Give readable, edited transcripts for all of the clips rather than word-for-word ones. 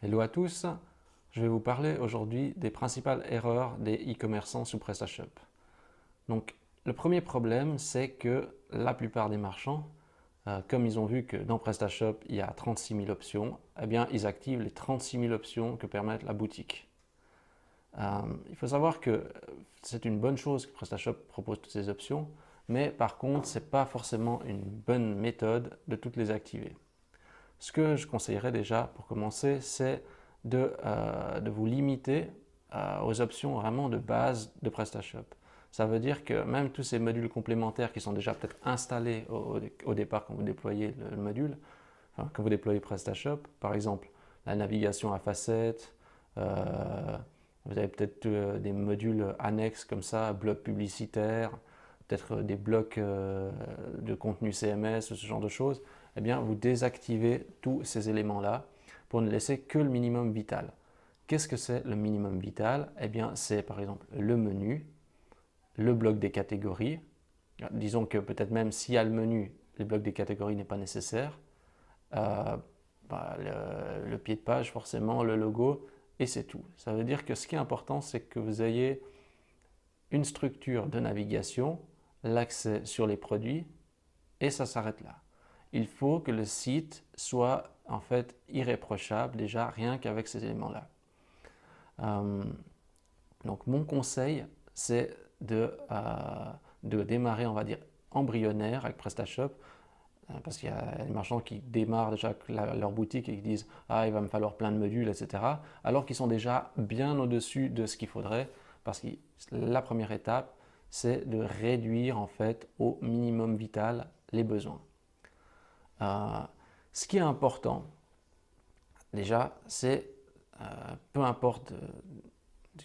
Hello à tous, je vais vous parler aujourd'hui des principales erreurs des e-commerçants sous PrestaShop. Donc, le premier problème, c'est que la plupart des marchands, comme ils ont vu que dans PrestaShop, il y a 36 000 options, eh bien, ils activent les 36 000 options que permet la boutique. Il faut savoir que c'est une bonne chose que PrestaShop propose toutes ces options, mais par contre, ce n'est pas forcément une bonne méthode de toutes les activer. Ce que je conseillerais déjà pour commencer, c'est de vous limiter aux options vraiment de base de PrestaShop. Ça veut dire que même tous ces modules complémentaires qui sont déjà peut-être installés au départ quand vous déployez le module, enfin, quand vous déployez PrestaShop, par exemple la navigation à facettes, vous avez peut-être des modules annexes comme ça, blocs publicitaires, peut-être des blocs de contenu CMS ou ce genre de choses, eh bien vous désactivez tous ces éléments-là pour ne laisser que le minimum vital. Qu'est-ce que c'est le minimum vital? Eh bien c'est par exemple le menu, le bloc des catégories. Disons que peut-être même s'il y a le menu, le bloc des catégories n'est pas nécessaire. Euh, le pied de page forcément, le logo, et c'est tout. Ça veut dire que ce qui est important, c'est que vous ayez une structure de navigation, l'accès sur les produits, et ça s'arrête là. Il faut que le site soit en fait irréprochable déjà rien qu'avec ces éléments-là. Euh, donc mon conseil, c'est de démarrer, on va dire, embryonnaire avec PrestaShop, parce qu'il y a des marchands qui démarrent déjà leur boutique et qui disent ah il va me falloir plein de modules, etc. Alors qu'ils sont déjà bien au-dessus de ce qu'il faudrait, parce que la première étape, c'est de réduire en fait au minimum vital les besoins. Euh, Ce qui est important, déjà, c'est peu importe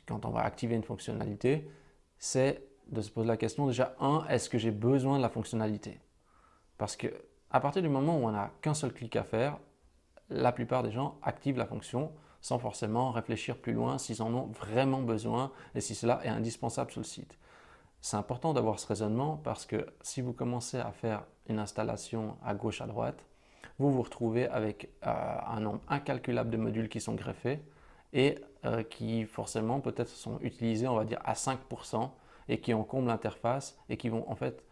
quand on va activer une fonctionnalité, c'est de se poser la question déjà, est-ce que j'ai besoin de la fonctionnalité? Parce que à partir du moment où on n'a qu'un seul clic à faire, la plupart des gens activent la fonction sans forcément réfléchir plus loin s'ils en ont vraiment besoin et si cela est indispensable sur le site. C'est important d'avoir ce raisonnement parce que si vous commencez à faire une installation à gauche, à droite, vous vous retrouvez avec un nombre incalculable de modules qui sont greffés et qui forcément peut-être sont utilisés, on va dire, à 5% et qui encombrent l'interface et qui vont en fait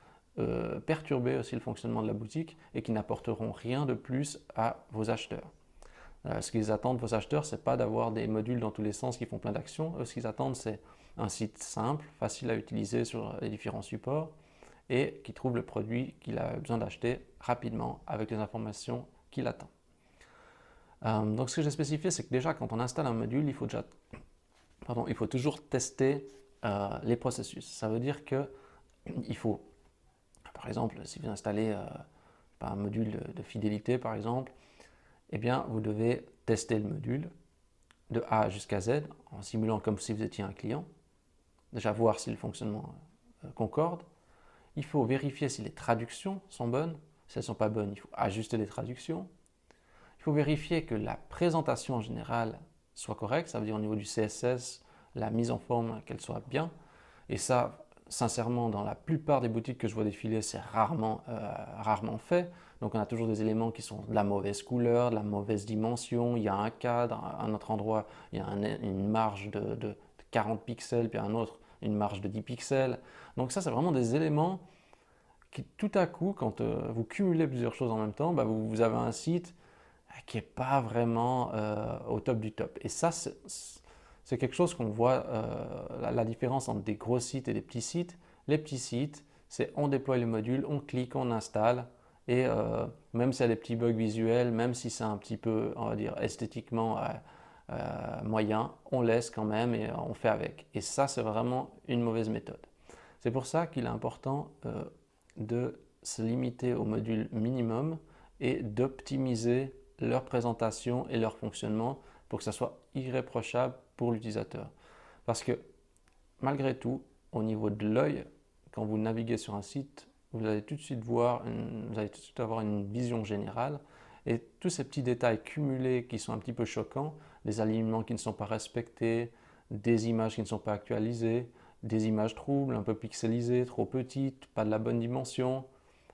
perturber aussi le fonctionnement de la boutique et qui n'apporteront rien de plus à vos acheteurs. Ce qu'ils attendent, vos acheteurs, ce n'est pas d'avoir des modules dans tous les sens qui font plein d'actions. Ce qu'ils attendent, c'est un site simple, facile à utiliser sur les différents supports et qui trouve le produit qu'il a besoin d'acheter rapidement avec les informations qu'il attend. Donc ce que j'ai spécifié, c'est que déjà quand on installe un module, il faut toujours tester les processus. Ça veut dire qu'il faut, par exemple, si vous installez un module de fidélité, par exemple, eh bien, vous devez tester le module de A jusqu'à Z en simulant comme si vous étiez un client. Déjà voir si le fonctionnement concorde. Il faut vérifier si les traductions sont bonnes. Si elles ne sont pas bonnes, il faut ajuster les traductions. Il faut vérifier que la présentation en général soit correcte. Ça veut dire au niveau du CSS, la mise en forme, qu'elle soit bien. Et ça, sincèrement, dans la plupart des boutiques que je vois défiler, c'est rarement fait. Donc on a toujours des éléments qui sont de la mauvaise couleur, de la mauvaise dimension, il y a un cadre, à un autre endroit, il y a une marge de 40 pixels, puis à un autre, une marge de 10 pixels. Donc ça, c'est vraiment des éléments qui, tout à coup, quand vous cumulez plusieurs choses en même temps, bah, vous avez un site qui n'est pas vraiment au top du top. Et ça, c'est quelque chose qu'on voit, la différence entre des gros sites et des petits sites. Les petits sites, c'est on déploie le module, on clique, on installe, et même s'il y a des petits bugs visuels, même si c'est un petit peu, on va dire, esthétiquement moyen, on laisse quand même et on fait avec. Et ça, c'est vraiment une mauvaise méthode. C'est pour ça qu'il est important de se limiter au module minimum et d'optimiser leur présentation et leur fonctionnement pour que ça soit irréprochable pour l'utilisateur. Parce que malgré tout, au niveau de l'œil, quand vous naviguez sur un site, vous allez tout de suite vous allez tout de suite avoir une vision générale et tous ces petits détails cumulés qui sont un petit peu choquants, des alignements qui ne sont pas respectés, des images qui ne sont pas actualisées, des images troubles, un peu pixelisées, trop petites, pas de la bonne dimension,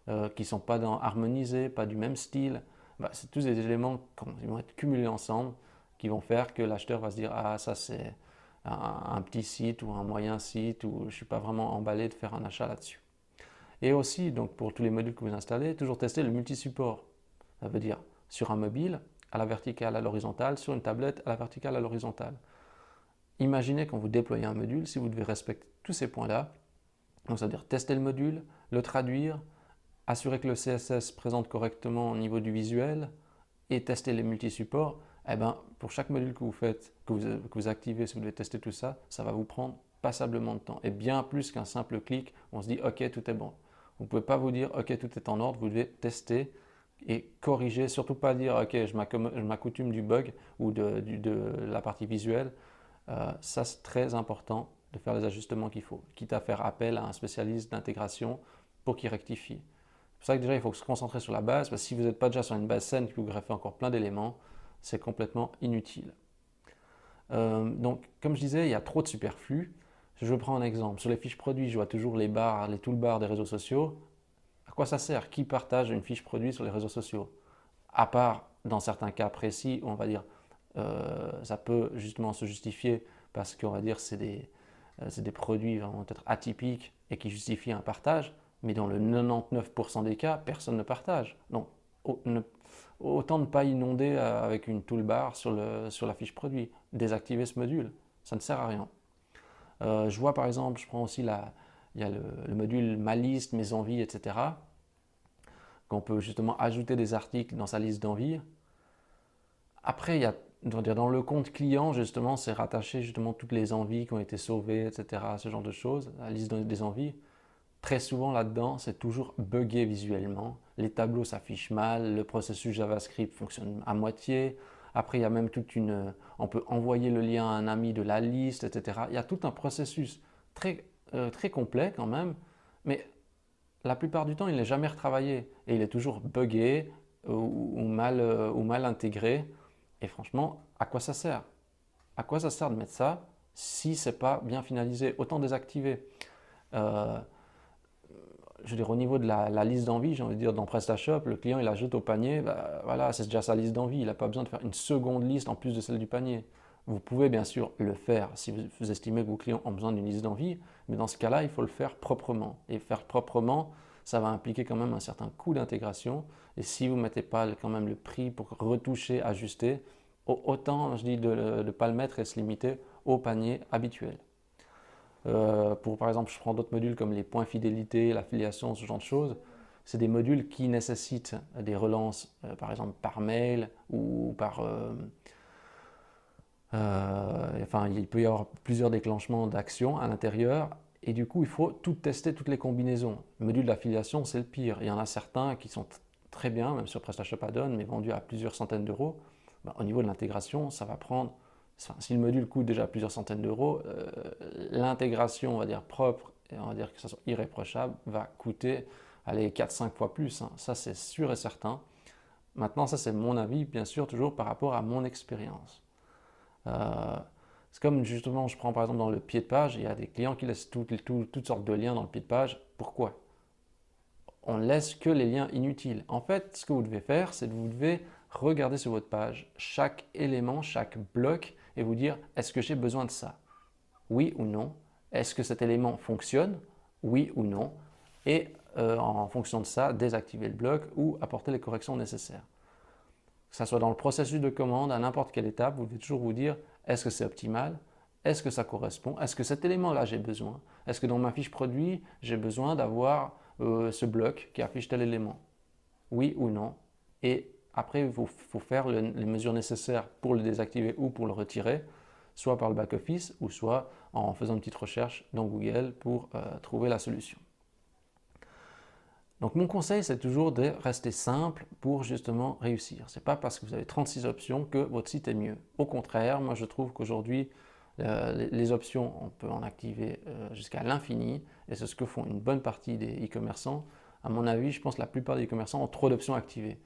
qui ne sont pas harmonisées, pas du même style, bah, c'est tous des éléments qui vont être cumulés ensemble qui vont faire que l'acheteur va se dire ah ça c'est un petit site ou un moyen site ou je ne suis pas vraiment emballé de faire un achat là-dessus. Et aussi, donc pour tous les modules que vous installez, toujours tester le multi-support. Ça veut dire sur un mobile, à la verticale, à l'horizontale, sur une tablette, à la verticale, à l'horizontale. Imaginez quand vous déployez un module, si vous devez respecter tous ces points-là, donc c'est-à-dire tester le module, le traduire, assurer que le CSS présente correctement au niveau du visuel et tester les multi-supports, eh ben, pour chaque module que vous faites, que vous activez, si vous devez tester tout ça, ça va vous prendre passablement de temps et bien plus qu'un simple clic, on se dit ok tout est bon. Vous ne pouvez pas vous dire ok tout est en ordre, vous devez tester et corriger, surtout pas dire ok je m'accoutume du bug ou de la partie visuelle. Ça c'est très important de faire les ajustements qu'il faut, quitte à faire appel à un spécialiste d'intégration pour qu'il rectifie. C'est pour ça que déjà il faut se concentrer sur la base, parce que si vous n'êtes pas déjà sur une base saine, que vous greffez encore plein d'éléments, c'est complètement inutile. Donc comme je disais, il y a trop de superflu. Je prends un exemple. Sur les fiches produits, je vois toujours les barres, les toolbars des réseaux sociaux. À quoi ça sert? Qui partage une fiche produit sur les réseaux sociaux? À part dans certains cas précis, on va dire ça peut justement se justifier parce qu'on va dire c'est des produits vraiment peut-être atypiques et qui justifient un partage, mais dans le 99% des cas, personne ne partage. Donc autant ne pas inonder avec une toolbar sur la fiche produit. Désactiver ce module, ça ne sert à rien. Je vois par exemple, je prends aussi il y a le module ma liste, mes envies, etc. Qu'on peut justement ajouter des articles dans sa liste d'envies. Après, il y a dans le compte client, justement, c'est rattaché justement toutes les envies qui ont été sauvées, etc. Ce genre de choses, la liste des envies. Très souvent là-dedans, c'est toujours buggé visuellement. Les tableaux s'affichent mal, le processus JavaScript fonctionne à moitié. Après, il y a même on peut envoyer le lien à un ami de la liste, etc. Il y a tout un processus très complet quand même, mais la plupart du temps, il n'est jamais retravaillé et il est toujours buggé ou mal intégré. Et franchement, à quoi ça sert? À quoi ça sert de mettre ça si c'est pas bien finalisé? Autant désactiver. Euh, je veux dire, au niveau de la liste d'envie, j'ai envie de dire, dans PrestaShop, le client il ajoute au panier, bah, voilà, c'est déjà sa liste d'envie, il n'a pas besoin de faire une seconde liste en plus de celle du panier. Vous pouvez bien sûr le faire si vous estimez que vos clients ont besoin d'une liste d'envie, mais dans ce cas-là, il faut le faire proprement. Et faire proprement, ça va impliquer quand même un certain coût d'intégration. Et si vous ne mettez pas quand même le prix pour retoucher, ajuster, autant je dis de ne pas le mettre et se limiter au panier habituel. Par exemple, je prends d'autres modules comme les points fidélité, l'affiliation, ce genre de choses. C'est des modules qui nécessitent des relances, par exemple par mail ou enfin, il peut y avoir plusieurs déclenchements d'actions à l'intérieur. Et du coup, il faut tout tester, toutes les combinaisons. Le module d'affiliation, c'est le pire. Il y en a certains qui sont très bien, même sur PrestaShop Add-on, mais vendus à plusieurs centaines d'euros. Ben, au niveau de l'intégration, ça va prendre. Enfin, si le module coûte déjà plusieurs centaines d'euros, l'intégration, on va dire propre, et on va dire que ça soit irréprochable, va coûter allez, 4-5 fois plus. Hein. Ça, c'est sûr et certain. Maintenant, ça, c'est mon avis, bien sûr, toujours par rapport à mon expérience. C'est comme justement, je prends par exemple dans le pied de page, il y a des clients qui laissent toutes sortes de liens dans le pied de page. Pourquoi? On ne laisse que les liens inutiles. En fait, ce que vous devez faire, c'est que vous devez regarder sur votre page chaque élément, chaque bloc et vous dire est-ce que j'ai besoin de ça? Oui ou non? Est-ce que cet élément fonctionne? Oui ou non? Et en fonction de ça, désactiver le bloc ou apporter les corrections nécessaires. Que ce soit dans le processus de commande, à n'importe quelle étape, vous devez toujours vous dire est-ce que c'est optimal? Est-ce que ça correspond? Est-ce que cet élément-là j'ai besoin? Est-ce que dans ma fiche produit, j'ai besoin d'avoir ce bloc qui affiche tel élément? Oui ou non? Et après, il faut faire les mesures nécessaires pour le désactiver ou pour le retirer, soit par le back-office ou soit en faisant une petite recherche dans Google pour trouver la solution. Donc mon conseil, c'est toujours de rester simple pour justement réussir. Ce n'est pas parce que vous avez 36 options que votre site est mieux. Au contraire, moi je trouve qu'aujourd'hui, les options, on peut en activer jusqu'à l'infini et c'est ce que font une bonne partie des e-commerçants. À mon avis, je pense que la plupart des e-commerçants ont trop d'options activées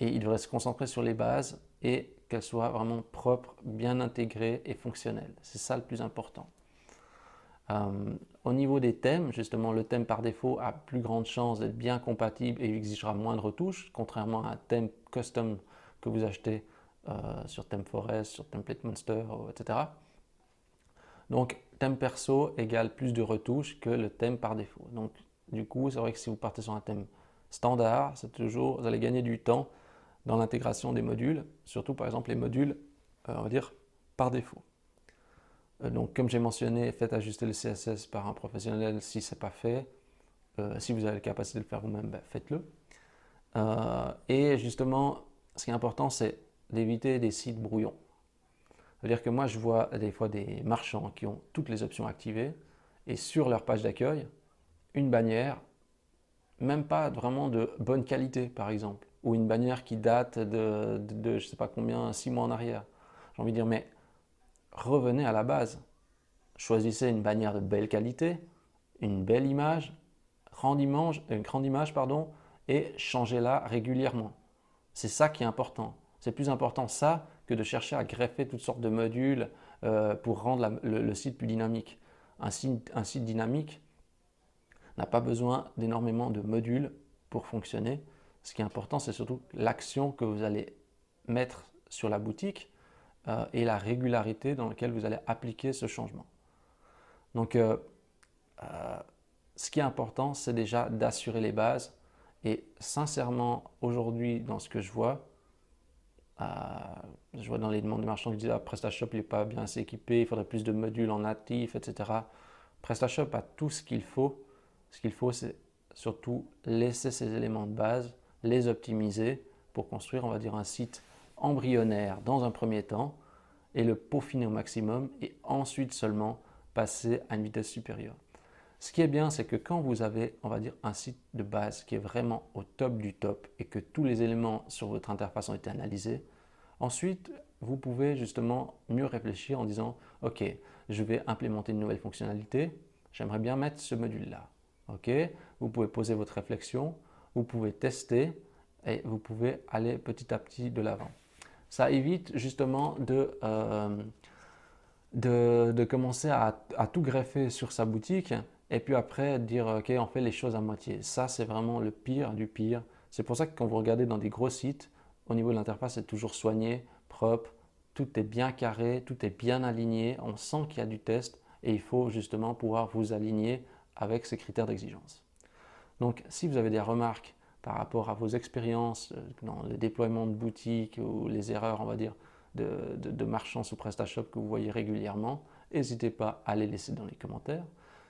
et ils devraient se concentrer sur les bases et qu'elles soient vraiment propres, bien intégrées et fonctionnelles. C'est ça le plus important. Au niveau des thèmes, justement, le thème par défaut a plus grande chance d'être bien compatible et exigera moins de retouches, contrairement à un thème custom que vous achetez sur ThemeForest, sur Template Monster, etc. Donc, thème perso égale plus de retouches que le thème par défaut. Donc, du coup, c'est vrai que si vous partez sur un thème standard, vous allez gagner du temps dans l'intégration des modules, surtout par exemple les modules, on va dire, par défaut. Donc, comme j'ai mentionné, faites ajuster le CSS par un professionnel si ce n'est pas fait. Si vous avez la capacité de le faire vous-même, ben, faites-le. Et justement, ce qui est important, c'est d'éviter des sites brouillons. C'est-à-dire que moi, je vois des fois des marchands qui ont toutes les options activées et sur leur page d'accueil, une bannière, même pas vraiment de bonne qualité, par exemple, ou une bannière qui date de je ne sais pas combien, 6 mois en arrière. J'ai envie de dire, mais revenez à la base. Choisissez une bannière de belle qualité, une belle image, une grande image, pardon, et changez-la régulièrement. C'est ça qui est important. C'est plus important ça que de chercher à greffer toutes sortes de modules pour rendre le site plus dynamique. Un site dynamique n'a pas besoin d'énormément de modules pour fonctionner. Ce qui est important, c'est surtout l'action que vous allez mettre sur la boutique et la régularité dans laquelle vous allez appliquer ce changement. Donc, ce qui est important, c'est déjà d'assurer les bases. Et sincèrement, aujourd'hui, dans ce que je vois dans les demandes de marchands qui disent ah, PrestaShop n'est pas bien assez équipé, il faudrait plus de modules en natif, etc. PrestaShop a tout ce qu'il faut. Ce qu'il faut, c'est surtout laisser ces éléments de base, les optimiser pour construire, on va dire, un site embryonnaire dans un premier temps et le peaufiner au maximum et ensuite seulement passer à une vitesse supérieure. Ce qui est bien, c'est que quand vous avez, on va dire, un site de base qui est vraiment au top du top et que tous les éléments sur votre interface ont été analysés, ensuite, vous pouvez justement mieux réfléchir en disant « Ok, je vais implémenter une nouvelle fonctionnalité, j'aimerais bien mettre ce module-là. » Ok, vous pouvez poser votre réflexion, vous pouvez tester et vous pouvez aller petit à petit de l'avant. Ça évite justement de commencer à tout greffer sur sa boutique et puis après dire ok on fait les choses à moitié. Ça c'est vraiment le pire du pire. C'est pour ça que quand vous regardez dans des gros sites, au niveau de l'interface c'est toujours soigné, propre, tout est bien carré, tout est bien aligné, on sent qu'il y a du test et il faut justement pouvoir vous aligner avec ces critères d'exigence. Donc si vous avez des remarques par rapport à vos expériences dans le déploiement de boutiques ou les erreurs on va dire de marchands sous PrestaShop que vous voyez régulièrement, n'hésitez pas à les laisser dans les commentaires.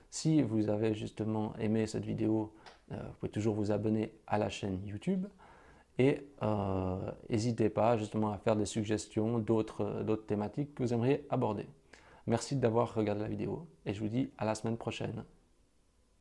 Si vous avez justement aimé cette vidéo, vous pouvez toujours vous abonner à la chaîne YouTube et n'hésitez pas justement à faire des suggestions d'autres thématiques que vous aimeriez aborder. Merci d'avoir regardé la vidéo et je vous dis à la semaine prochaine.